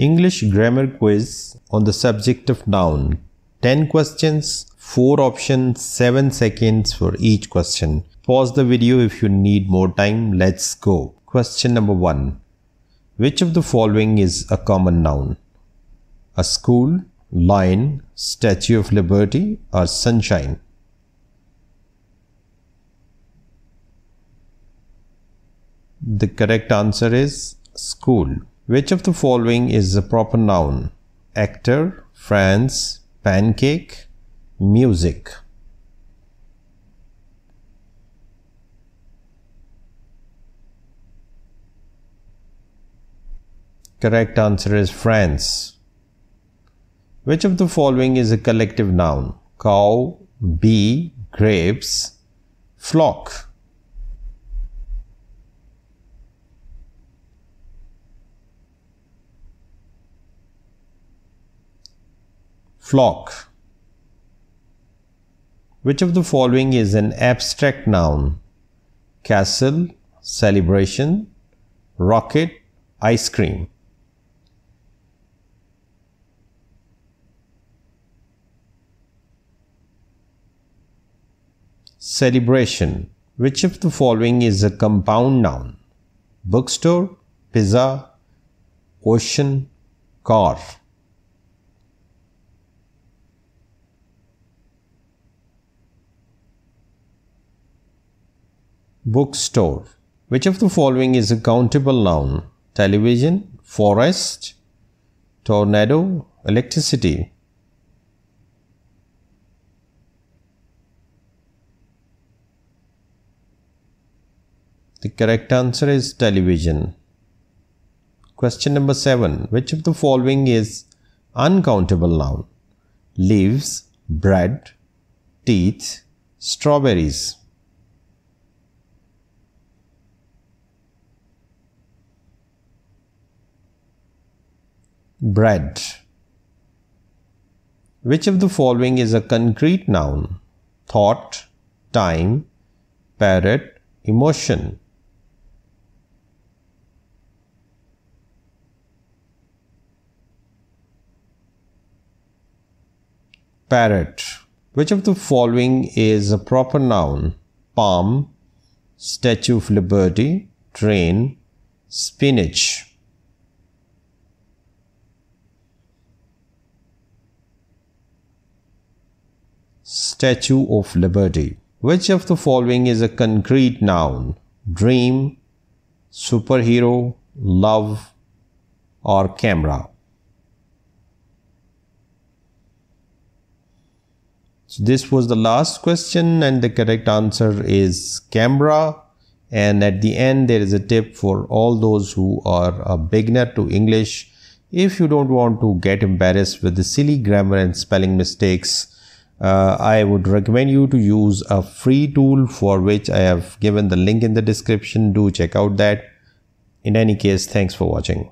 English grammar quiz on the subject of noun. 10 questions, 4 options, 7 seconds for each question. Pause the video if you need more time. Let's go. Question number 1. Which of the following is a common noun? A school, lion, Statue of Liberty, or sunshine? The correct answer is school. Which of the following is a proper noun? Actor, France, pancake, music. Correct answer is France. Which of the following is a collective noun? Cow, bee, grapes, flock. Flock. Which of the following is an abstract noun? Castle, celebration, rocket, ice cream. Celebration. Which of the following is a compound noun? Bookstore, pizza, ocean, car. Bookstore. Which of the following is a countable noun? Television, forest, tornado, electricity. The correct answer is television. Question number 7. Which of the following is uncountable noun? Leaves, bread, teeth, strawberries. Bread. Which of the following is a concrete noun? Thought, time, parrot, emotion. Parrot. Which of the following is a proper noun? Palm, Statue of Liberty, train, spinach. Statue of Liberty. Which of the following is a concrete noun? Dream, superhero, love, or camera? So this was the last question and the correct answer is camera. And at the end there is a tip for all those who are a beginner to English. If you don't want to get embarrassed with the silly grammar and spelling mistakes, I would recommend you to use a free tool for which I have given the link in the description. Do check out that. In any case, thanks for watching.